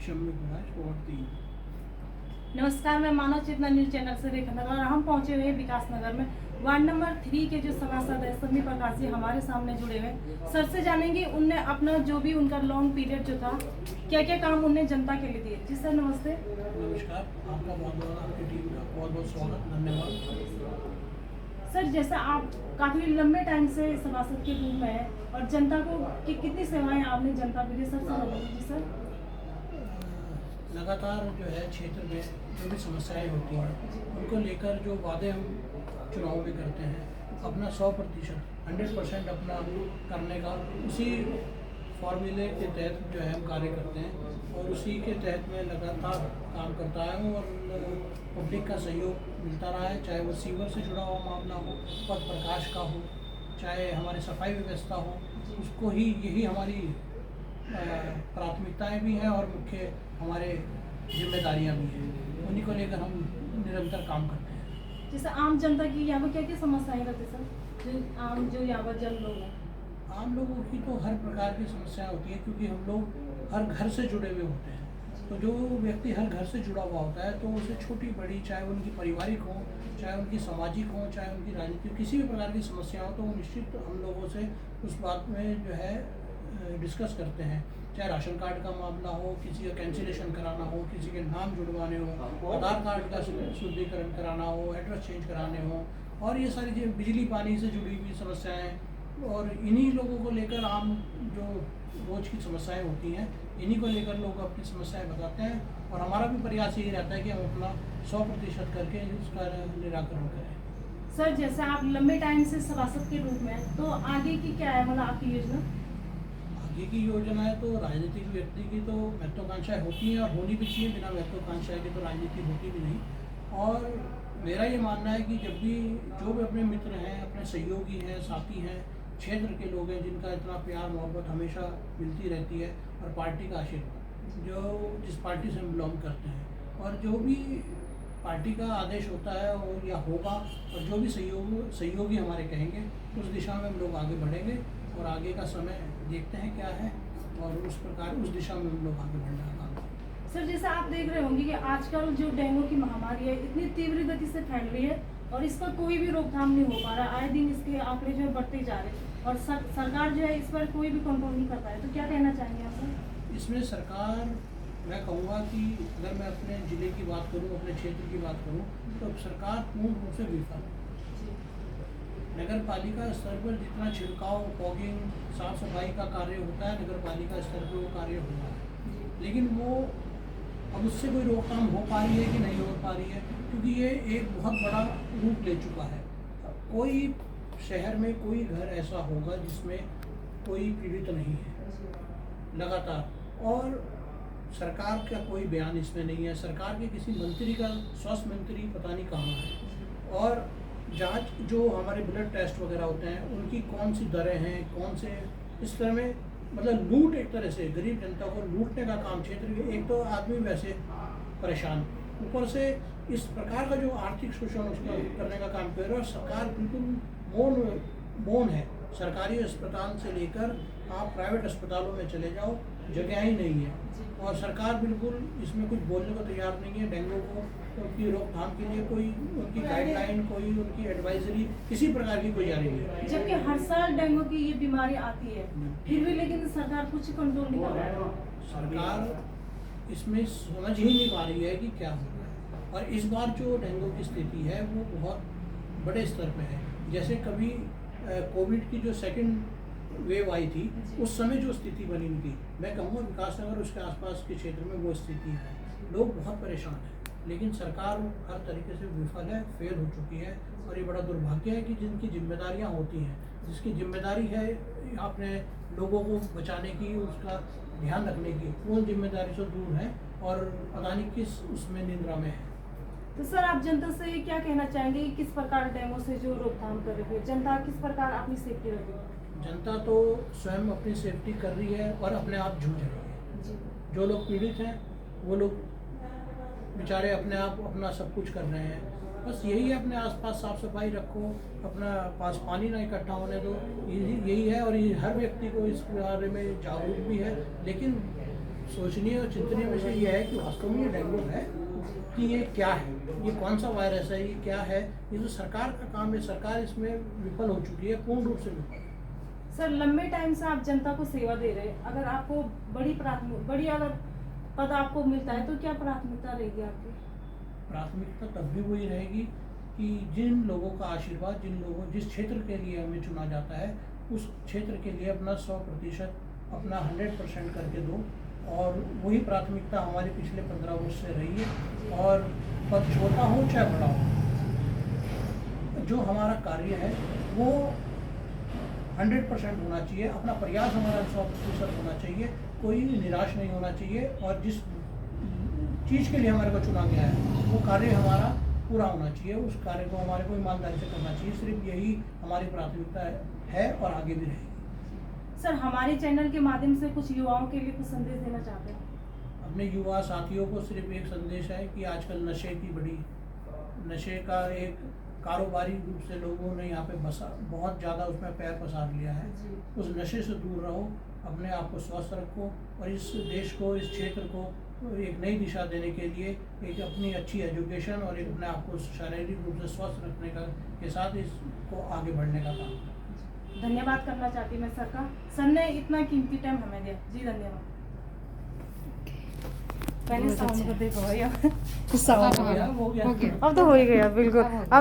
शम्मी प्रकाश ward 3। नमस्कार, मैं मानव चेतना news channel से रेखा नगर और हम पहुंचे हुए हैं विकास नगर में। वार्ड नंबर 3 के जो सभासद है शम्मी प्रकाश जी हमारे सामने जुड़े हुए। सर से जानेंगे उनने अपना जो भी उनका लॉन्ग पीरियड जो था क्या क्या काम उन्हें जनता के लिए दिए। जी सर नमस्ते। नमस्कार, आपका बहुत आपकी टीम का बहुत बहुत स्वागत, धन्यवाद। सर जैसा आप काफ़ी लंबे टाइम से सभासद के रूप में है और जनता को कितनी सेवाएं आपने जनता के लिए सबसे ज़्यादा दी। जी सर लगातार जो है क्षेत्र में जो भी समस्याएं होती हैं उनको लेकर जो वादे हम चुनाव में करते हैं अपना 100% अपना करने का उसी फॉर्मूले के तहत जो है हम कार्य करते हैं और उसी के तहत मैं लगातार काम करता आया हूँ और पब्लिक का सहयोग मिलता रहा है, चाहे वो सीवर से जुड़ा हुआ मामला हो, पथ प्रकाश का हो, चाहे हमारी सफाई व्यवस्था हो, उसको ही यही हमारी प्राथमिकताएं भी हैं और मुख्य हमारे जिम्मेदारियां भी हैं, उन्हीं को लेकर हम निरंतर काम करते हैं। जैसे आम जनता की यहाँ पर क्या क्या समस्याएं रहती सर, जो यहाँ पर जन लोग हैं? आम लोगों की तो हर प्रकार की समस्याएं होती हैं क्योंकि हम लोग हर घर से जुड़े हुए होते हैं, तो जो व्यक्ति हर घर से जुड़ा हुआ होता है तो उसे छोटी बड़ी चाहे उनकी पारिवारिक हो, चाहे उनकी सामाजिक हो, चाहे उनकी राजनीतिक किसी भी प्रकार की समस्या हो, तो वो निश्चित हम लोगों से उस बात में जो है डिस्कस करते हैं। चाहे राशन कार्ड का मामला हो, किसी का कैंसिलेशन कराना हो, किसी के नाम जुड़वाने हो, आधार कार्ड का शुद्धिकरण कराना हो, एड्रेस चेंज कराने हो, और ये सारी चीज़ें बिजली पानी से जुड़ी हुई समस्याएं, और इन्हीं लोगों को लेकर आम जो रोज की समस्याएं होती हैं इन्हीं को लेकर लोग अपनी समस्याएं बताते हैं और हमारा भी प्रयास यही रहता है कि हम अपना 100% करके उसका निराकरण करें। सर जैसे आप लंबे टाइम से सभासद के रूप में तो आगे की क्या है, मतलब आपकी योजना? आगे की योजना है तो राजनीतिक व्यक्ति की तो महत्वाकांक्षाएं होती हैं और होनी भी चाहिए, बिना महत्वाकांक्षाएं के तो राजनीति होती भी नहीं। और मेरा ये मानना है कि जब भी जो भी अपने मित्र हैं, अपने सहयोगी हैं, साथी हैं, क्षेत्र के लोग हैं जिनका इतना प्यार मोहब्बत हमेशा मिलती रहती है और पार्टी का आशीर्वाद जो जिस पार्टी से हम बिलोंग करते हैं और जो भी पार्टी का आदेश होता है और या होगा और जो भी सहयोगी हमारे कहेंगे उस दिशा में हम लोग आगे बढ़ेंगे और आगे का समय देखते हैं क्या है और उस प्रकार उस दिशा में हम लोग आगे बढ़ने का काम। सर जैसे आप देख रहे होंगे कि आजकल जो डेंगू की महामारी है इतनी तीव्र गति से फैल रही है और इसका कोई भी रोकथाम नहीं हो पा रहा, आए दिन इसके आंकड़े जो है बढ़ते जा रहे हैं और सरकार जो है इस पर कोई भी कंट्रोल नहीं कर पा रही, तो क्या कहना चाहेंगे आप सर? इसमें सरकार, मैं कहूँगा कि अगर मैं अपने ज़िले की बात करूँ, अपने क्षेत्र की बात करूँ, तो सरकार पूर्ण रूप से विफल है। नगर पालिका स्तर पर जितना छिड़काव, फॉगिंग, साफ सफाई का कार्य होता है नगर पालिका स्तर पर वो कार्य हो रहा है, लेकिन वो अब उससे कोई रोकथाम हो पा रही है कि नहीं हो पा रही है, क्योंकि ये एक बहुत बड़ा रूप ले चुका है। कोई शहर में कोई घर ऐसा होगा जिसमें कोई पीड़ित नहीं है लगातार, और सरकार का कोई बयान इसमें नहीं है। सरकार के किसी मंत्री का, स्वास्थ्य मंत्री पता नहीं कहाँ है, और जांच जो हमारे ब्लड टेस्ट वगैरह होते हैं उनकी कौन सी दरें हैं, कौन से इस तरह में मतलब लूट, एक तरह से गरीब जनता को लूटने का काम क्षेत्र के, एक तो आदमी वैसे परेशान, ऊपर से इस प्रकार का जो आर्थिक शोषण उसका करने का काम कर रहा है। और सरकार बिल्कुल मौन है। सरकारी अस्पताल से लेकर आप प्राइवेट अस्पतालों में चले जाओ, जगह ही नहीं है और सरकार बिल्कुल इसमें कुछ बोलने को तैयार नहीं है। डेंगू को उनकी रोकथाम के लिए कोई उनकी गाइडलाइन, कोई उनकी एडवाइजरी किसी प्रकार की कोई जारी नहीं है। जबकि हर साल डेंगू की ये बीमारी आती है फिर भी लेकिन सरकार कुछ कंट्रोल नहीं कर रही है। सरकार इसमें समझ ही नहीं पा रही है कि क्या हो रहा है, और इस बार जो डेंगू की स्थिति है वो बहुत बड़े स्तर पे है। जैसे कभी कोविड की जो सेकंड वेव आई थी उस समय जो स्थिति बनी हुई थी, मैं कहूँगा विकासनगर उसके आसपास के क्षेत्र में वो स्थिति है, लोग बहुत परेशान हैं, लेकिन सरकार हर तरीके से विफल है, फेल हो चुकी है। और ये बड़ा दुर्भाग्य है कि जिनकी जिम्मेदारियां होती हैं, जिसकी जिम्मेदारी है अपने लोगों को बचाने की, उसका ध्यान रखने की, वो जिम्मेदारी से दूर है और पता नहीं किस उसमें निंद्रा में है। तो सर आप जनता से क्या कहना चाहेंगे कि किस प्रकार डेंगू से जो रोकथाम कर रही है जनता, किस प्रकार अपनी सेफ्टी रख रही है? जनता तो स्वयं अपनी सेफ्टी कर रही है और अपने आप जूझ रही है। जो लोग पीड़ित हैं वो लोग बेचारे अपने आप अपना सब कुछ कर रहे हैं। बस यही है, अपने आसपास साफ सफाई रखो, अपना पास पानी ना इकट्ठा होने दो, यही है। और ये हर व्यक्ति को इस बारे में जागरूक भी है, लेकिन सोचनीय और चिंतनीय विषय यह है कि वास्तव में ये डेंगू है कि ये क्या है, ये कौन सा वायरस है, ये क्या है। ये तो सरकार का काम है, सरकार इसमें विफल हो चुकी है, पूर्ण रूप से विफल। सर लंबे टाइम से आप जनता को सेवा दे रहे हैं, अगर आपको बड़ी अगर पद आपको मिलता है तो क्या प्राथमिकता रहेगी आपकी? प्राथमिकता तब भी वही रहेगी कि जिन लोगों का आशीर्वाद, जिस क्षेत्र के लिए हमें चुना जाता है उस क्षेत्र के लिए अपना 100%, अपना 100% करके दो। और वही प्राथमिकता हमारी पिछले 15 वर्ष से रही है। और पद छोटा हो चाहे बड़ा हो, जो हमारा कार्य है वो 100% होना चाहिए, अपना प्रयास हमारा 100% होना चाहिए, कोई निराश नहीं होना चाहिए। और जिस चीज़ के लिए हमारे को चुना गया है वो कार्य हमारा पूरा होना चाहिए, उस कार्य को हमारे को ईमानदारी से करना चाहिए। सिर्फ यही हमारी प्राथमिकता है और आगे भी रहेगी। सर हमारे चैनल के माध्यम से कुछ युवाओं के लिए कुछ संदेश देना चाहते हैं? अपने युवा साथियों को सिर्फ एक संदेश है कि आजकल नशे का एक कारोबारी रूप से लोगों ने यहाँ पे बहुत ज़्यादा उसमें पैर पसार लिया है। उस नशे से दूर रहो, अपने आप को स्वस्थ रखो और इस देश को, इस क्षेत्र को एक नई दिशा देने के लिए एक अपनी अच्छी एजुकेशन और एक अपने आप को शारीरिक रूप से स्वस्थ रखने के साथ इसको आगे बढ़ने का काम करें। धन्यवाद करना चाहती हूँ मैं सर का, सर ने इतना कीमती टाइम हमें दिया जी, धन्यवाद। पहले साउंड को देखो भैया, हो गया। अब तो हो ही गया बिल्कुल।